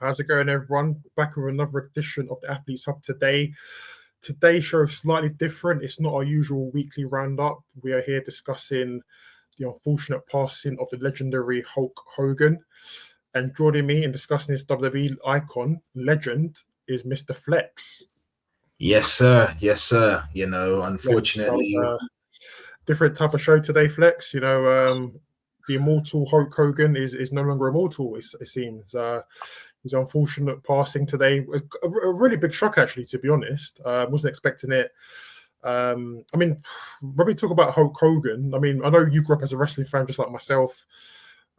How's it going, everyone? Back with another edition of the Athletes Hub today. Today's show is slightly different. It's not our usual weekly roundup. We are here discussing the unfortunate passing of the legendary Hulk Hogan. And joining me in discussing this WWE icon, legend, is Mr. Flexx. Yes, sir. Yes, sir. Unfortunately... different type of show today, Flexx. The immortal Hulk Hogan is no longer immortal, it seems. His unfortunate passing today was a really big shock, actually, to be honest. Wasn't expecting it. When we talk about Hulk Hogan, I know you grew up as a wrestling fan just like myself.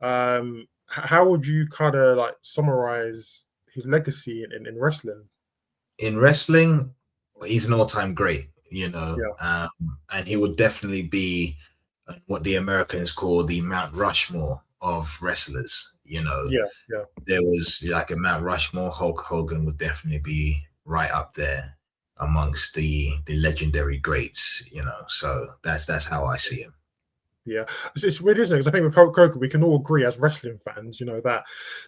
How would you kind of like summarize his legacy in wrestling? In wrestling, he's an all-time great, and he would definitely be what the Americans call the Mount Rushmore of wrestlers. There was like a Mount Rushmore. Hulk Hogan would definitely be right up there amongst the legendary greats. So that's how I see him. Yeah, it's weird, isn't it? Because I think with Hulk Hogan, we can all agree as wrestling fans, that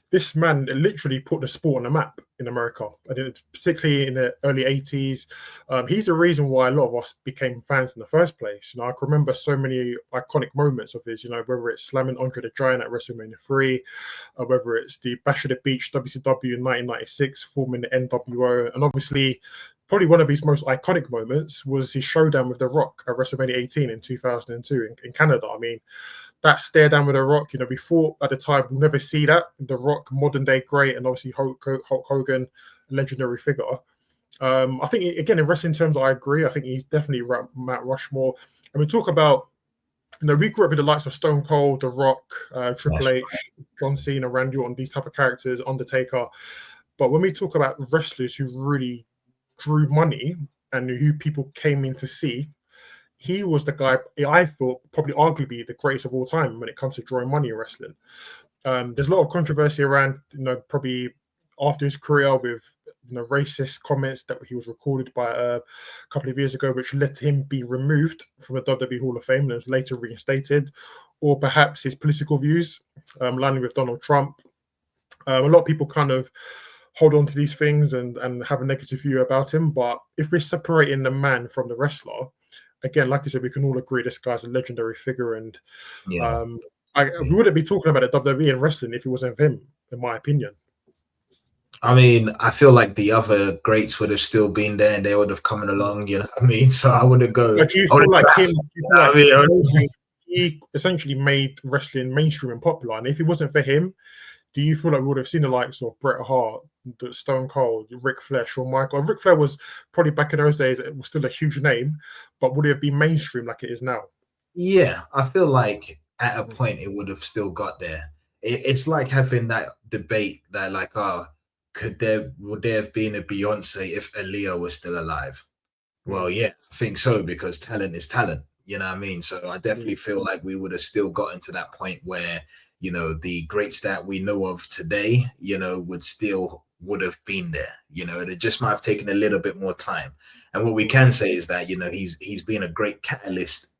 this man literally put the sport on the map in America, and particularly in the early 80s. He's the reason why a lot of us became fans in the first place. I can remember so many iconic moments of his, whether it's slamming Andre the Giant at WrestleMania 3, whether it's the Bash of the Beach WCW in 1996, forming the NWO, and obviously probably one of his most iconic moments was his showdown with The Rock at WrestleMania 18 in 2002 in Canada. That stare down with The Rock, we thought at the time we'll never see that. The Rock, modern day great, and obviously Hulk Hogan, legendary figure. I think, again, in wrestling terms, I agree. I think he's definitely Mount Rushmore. And we talk about, we grew up with the likes of Stone Cold, The Rock, Triple H, John Cena, Randy Orton, these type of characters, Undertaker. But when we talk about wrestlers who really drew money and who people came in to see, he was the guy I thought probably arguably the greatest of all time when it comes to drawing money in wrestling. There's a lot of controversy around, probably after his career with racist comments that he was recorded by a couple of years ago, which led to him being removed from the WWE Hall of Fame and was later reinstated, or perhaps his political views, lining with Donald Trump. A lot of people kind of hold on to these things and have a negative view about him. But if we're separating the man from the wrestler, again, like I said, we can all agree this guy's a legendary figure. And we wouldn't be talking about the WWE and wrestling if it wasn't for him, in my opinion. I feel like the other greats would have still been there and they would have come along, So I wouldn't go. But do you feel like him? He essentially made wrestling mainstream and popular. And if it wasn't for him, do you feel like we would have seen the likes of Bret Hart, Stone Cold, Ric Flair, Shawn Michaels? Ric Flair was probably back in those days, it was still a huge name, but would it have been mainstream like it is now? Yeah, I feel like at a point it would have still got there. It's like having that debate that would there have been a Beyonce if Aaliyah was still alive? Well, yeah, I think so, because talent is talent. You know what I mean? So I definitely feel like we would have still gotten to that point where the greats that we know of today, would have been there. It just might have taken a little bit more time. And what we can say is that, he's been a great catalyst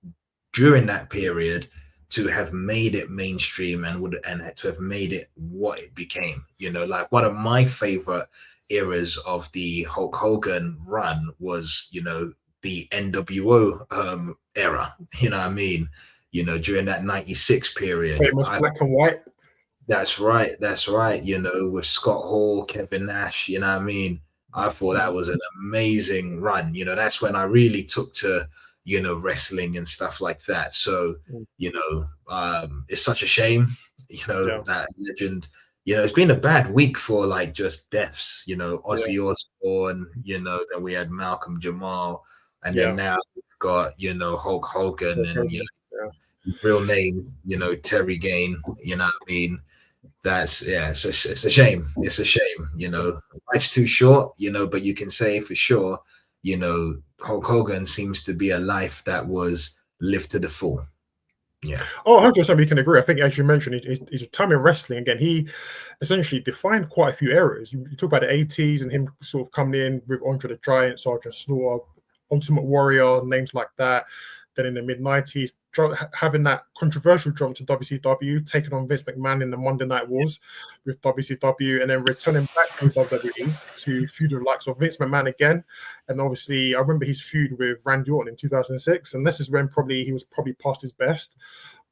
during that period to have made it mainstream and to have made it what it became. Like one of my favorite eras of the Hulk Hogan run was, the NWO era. You know what I mean? During that 96 period. Famous black and white. That's right. With Scott Hall, Kevin Nash, you know what I mean? I thought that was an amazing run. That's when I really took to, wrestling and stuff like that. So, it's such a shame, that legend, it's been a bad week for like just deaths, Ozzy Osbourne, then we had Malcolm Jamal, and then now we've got, Hulk Hogan and, real name, Terry Gain, you know what I mean? It's a shame. It's a shame, life's too short, but you can say for sure, Hulk Hogan seems to be a life that was lived to the full. Yeah. Oh, 100% we can agree. I think, as you mentioned, his time in wrestling, again, he essentially defined quite a few eras. You talk about the 80s and him sort of coming in with Andre the Giant, Sergeant Slaughter, Ultimate Warrior, names like that. Then in the mid-90s, having that controversial jump to WCW, taking on Vince McMahon in the Monday Night Wars with WCW, and then returning back to WWE to feud with the likes of Vince McMahon again. And obviously, I remember his feud with Randy Orton in 2006, and this is when he was probably past his best.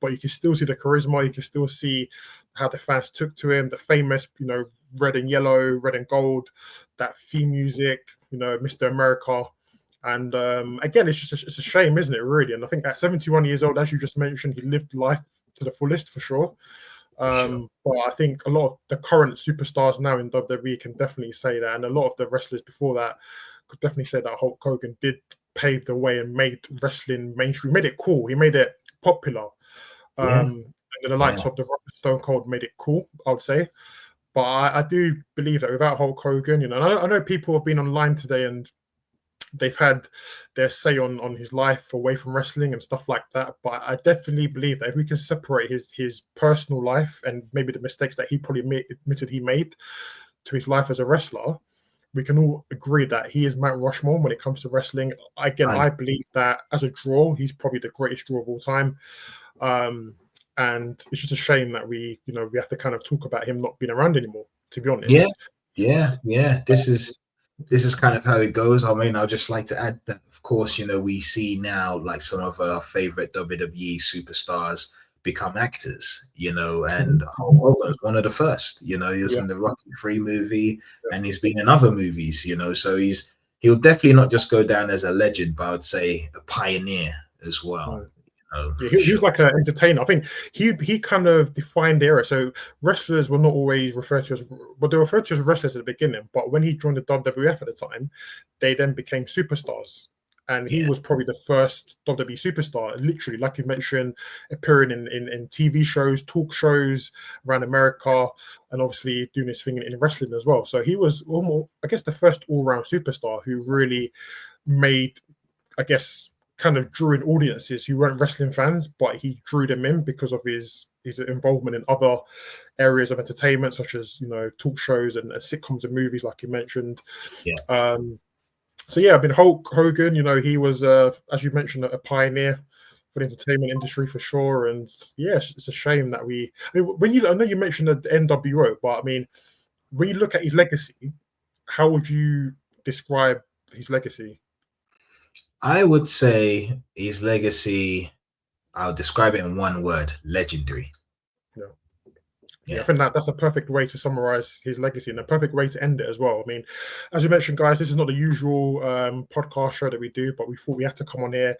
But you can still see the charisma. You can still see how the fans took to him. The famous, red and yellow, red and gold, that theme music, Mr. America. And again, it's a shame, isn't it, really? And I think at 71 years old, as you just mentioned, he lived life to the fullest for sure. But I think a lot of the current superstars now in WWE can definitely say that. And a lot of the wrestlers before that could definitely say that Hulk Hogan did pave the way and made wrestling mainstream, made it cool. He made it popular. And then the likes of the Rock and Stone Cold made it cool, I would say. But I do believe that without Hulk Hogan, I know people have been online today and they've had their say on his life away from wrestling and stuff like that. But I definitely believe that if we can separate his personal life and maybe the mistakes that he probably admitted he made to his life as a wrestler, we can all agree that he is Mount Rushmore when it comes to wrestling. Again, I believe that as a draw, he's probably the greatest draw of all time. And it's just a shame that we have to kind of talk about him not being around anymore, to be honest. Yeah. This is kind of how it goes. I mean, I'd just like to add that, of course, we see now like some of our favorite WWE superstars become actors, and Hulk Hogan was one of the first, he was in the Rocky III movie and he's been in other movies, so he'll definitely not just go down as a legend, but I would say a pioneer as well. He was like an entertainer. I think he kind of defined the era. So wrestlers were not always referred to as, well, they were referred to as wrestlers at the beginning, but when he joined the WWF at the time, they then became superstars. And he was probably the first WWE superstar, literally, like you mentioned, appearing in TV shows, talk shows around America, and obviously doing his thing in wrestling as well. So he was almost, I guess, the first all-round superstar who really made, I guess, kind of drew in audiences who weren't wrestling fans, but he drew them in because of his involvement in other areas of entertainment, such as talk shows and sitcoms and movies, like you mentioned. So yeah, I mean, Hulk Hogan, he was, as you mentioned, a pioneer for the entertainment industry for sure. And yeah, it's a shame that I know you mentioned the NWO, but I mean, when you look at his legacy, how would you describe his legacy? I would say his legacy, I'll describe it in one word: legendary. Yeah, I think that's a perfect way to summarize his legacy and a perfect way to end it as well. I mean, as you mentioned, guys, this is not the usual podcast show that we do, but we thought we had to come on here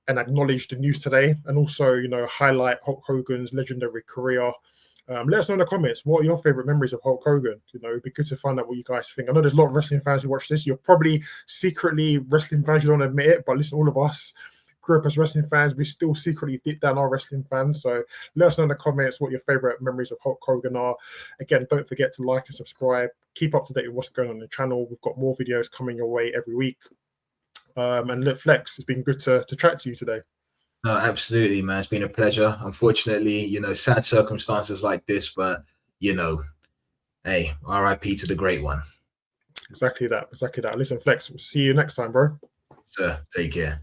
and acknowledge the news today and also, highlight Hulk Hogan's legendary career. Let us know in the comments, what are your favorite memories of Hulk Hogan? It'd be good to find out what you guys think. I know there's a lot of wrestling fans who watch this. You're probably secretly wrestling fans, you don't admit it, but listen, all of us grew up as wrestling fans. We still secretly deep down are wrestling fans. So let us know in the comments what your favorite memories of Hulk Hogan are. Again, don't forget to like and subscribe. Keep up to date with what's going on the channel. We've got more videos coming your way every week. And look, Flexx, it's been good to chat to you today. No, absolutely, man. It's been a pleasure. Unfortunately, sad circumstances like this, but hey, RIP to the great one. Exactly that. Listen, Flexx, we'll see you next time, bro. Sir, take care.